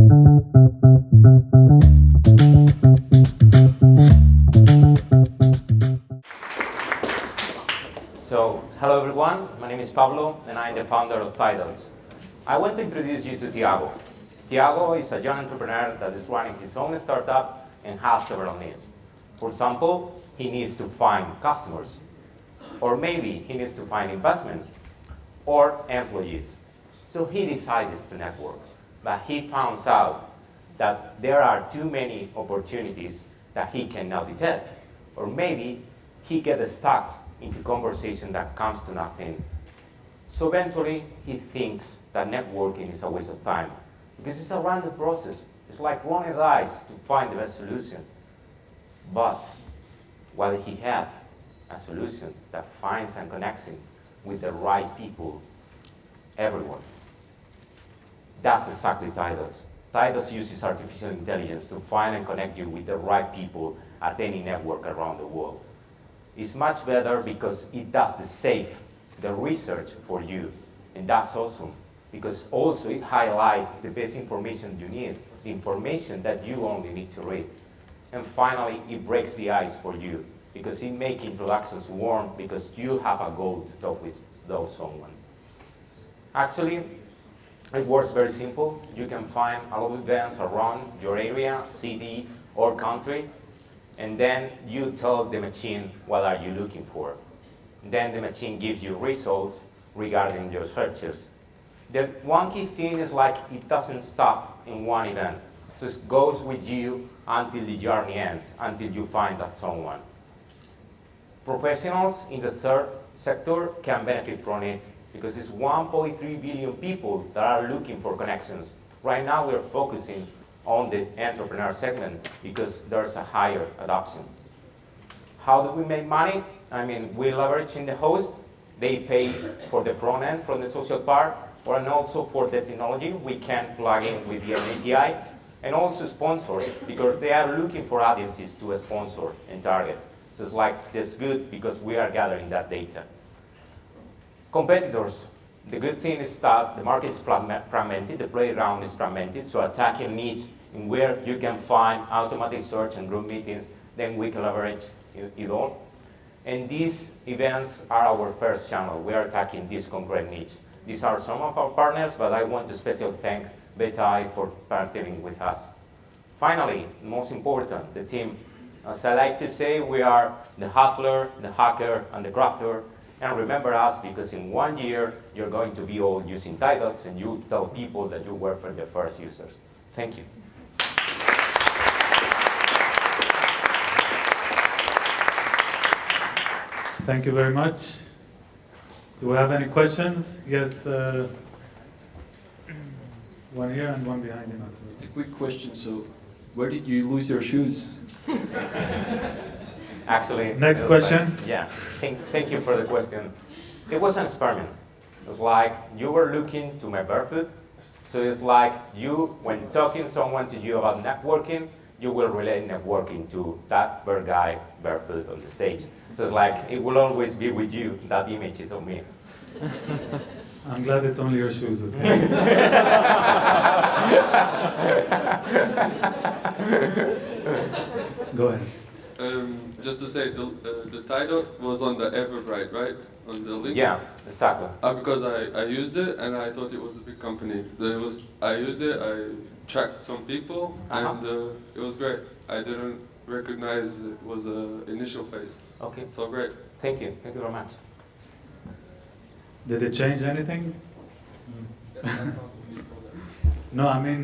So, hello everyone, my name is Pablo and I'm the founder of Tiedots. I want to introduce you to Tiago. Tiago is a young entrepreneur that is running his own startup and has several needs. For example, he needs to find customers, or maybe he needs to find investment, or employees. So he decided to network, but he found out that there are too many opportunities that he cannot detect, or maybe he gets stuck into conversation that comes to nothing. So eventually, he thinks that networking is a waste of time, because it's a random process. It's like rolling dice to find the best solution. But while he had a solution that finds and connects him with the right people, everyone. That's exactly Tiedots. Tiedots uses artificial intelligence to find and connect you with the right people at any network around the world. It's much better because it does the research for you. And that's awesome, because also it highlights the best information you need, the information that you only need to read. And finally, it breaks the ice for you, because it makes introductions warm, because you have a goal to talk with those someone. Actually, it works very simple. You can find a lot of events around your area, city, or country, and then you tell the machine what are you looking for. Then the machine gives you results regarding your searches. The one key thing is like it doesn't stop in one event. So it goes with you until the journey ends, until you find that someone. Professionals in the third sector can benefit from it because it's 1.3 billion people that are looking for connections. Right now we're focusing on the entrepreneur segment because there's a higher adoption. How do we make money? I mean, we leverage in the host. They pay for the front end from the social part, and also for the technology. We can plug in with the API, and also sponsor it because they are looking for audiences to sponsor and target. So it's like, that's good because we are gathering that data. Competitors. The good thing is that the market is fragmented, the playground is fragmented, so attacking niche in where you can find automatic search and group meetings, then we can leverage it all. And these events are our first channel. We are attacking this concrete niche. These are some of our partners, but I want to especially thank Beta for partnering with us. Finally, most important, the team. As I like to say, we are the hustler, the hacker, and the crafter. And remember us, because in 1 year, you're going to be all using Tiedots, and you tell people that you were for the first users. Thank you. Thank you very much. Do we have any questions? Yes, one here and one behind you. It's a quick question. So, where did you lose your shoes? Actually, next question. Yeah, thank you for the question. It was an experiment. It was like you were looking to my barefoot. So it's like you, when talking someone to you about networking, you will relate networking to that bare guy barefoot on the stage. So it's like it will always be with you, that image is of me. I'm glad it's only your shoes, okay? Go ahead. Just to say, the Tidot was on the Everbright, right? On the link? Yeah, exactly. Because I used it and I thought it was a big company. I used it, I tracked some people, and it was great. I didn't recognize it was an initial phase. Okay. So great. Thank you very much. Did it change anything? No, I mean,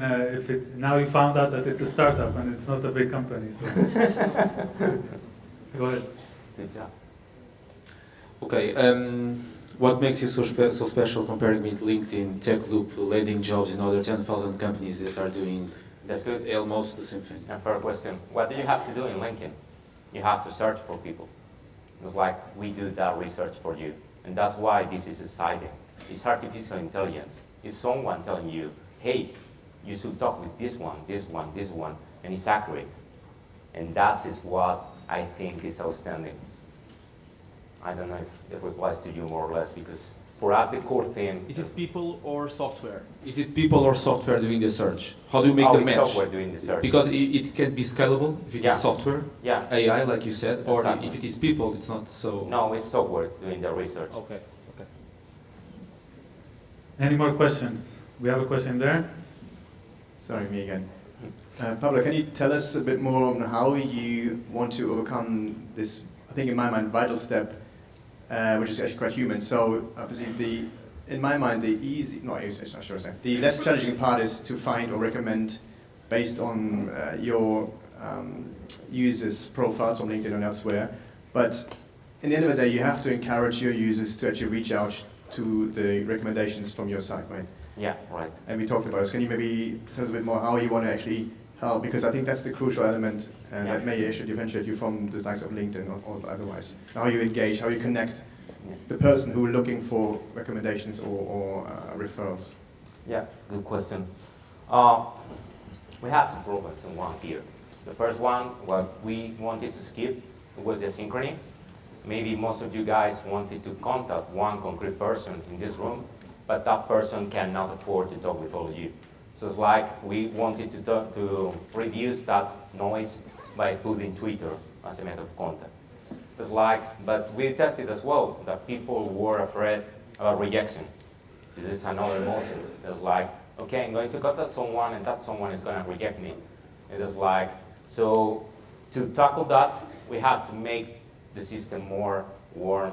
now you found out that it's a startup and it's not a big company. So. Go ahead. Good job. Okay, what makes you so special comparing with LinkedIn, TechLoop, landing jobs, and other 10,000 companies that are doing That's good. almost the same thing? And fair question. What do you have to do in LinkedIn? You have to search for people. It's like we do that research for you. And that's why this is exciting. It's artificial intelligence. It's someone telling you, hey, you should talk with this one, and it's accurate. And that is what I think is outstanding. I don't know if it replies to you more or less, because for us, the core thing Is it people or software? Is it people or software doing the search? How do you make the it's match? software doing the search. Because it can be scalable if it Yeah. is software, Yeah. AI, like you said, or Exactly. if it is people, it's not so. No, it's software doing the research. Okay. Okay. Any more questions? We have a question there. Sorry, me again. Pablo, can you tell us a bit more on how you want to overcome this, I think in my mind, vital step, which is actually quite human. So obviously in my mind, the less challenging part is to find or recommend based on your users' profiles on LinkedIn and elsewhere. But in the end of the day, you have to encourage your users to actually reach out to the recommendations from your site, right? Yeah, right. And we talked about this. Can you maybe tell us a bit more how you want to actually help? Because I think that's the crucial element that may actually differentiate you from the likes of LinkedIn or otherwise. How you engage, how you connect the person who is looking for recommendations or referrals. Yeah, good question. We have two problems in one here. The first one, what we wanted to skip was the synchrony. Maybe most of you guys wanted to contact one concrete person in this room, but that person cannot afford to talk with all of you. So it's like we wanted to reduce that noise by putting Twitter as a method of contact. It's like, but we detected as well that people were afraid about rejection. This is another emotion. It's like, okay, I'm going to contact someone and that someone is going to reject me. It is like, so to tackle that, we have to make the system more warm,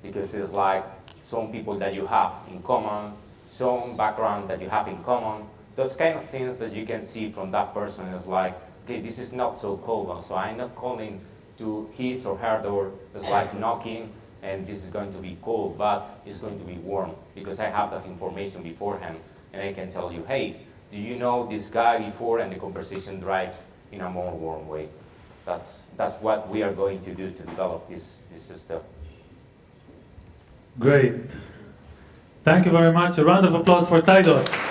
because it's like some people that you have in common, some background that you have in common, those kind of things that you can see from that person is like, okay, this is not so cold, so I'm not calling to his or her door, it's like knocking, and this is going to be cold, but it's going to be warm, because I have that information beforehand, and I can tell you, hey, do you know this guy before, and the conversation drives in a more warm way. That's what we are going to do to develop this system. Great. Thank you very much. A round of applause for Tiedots.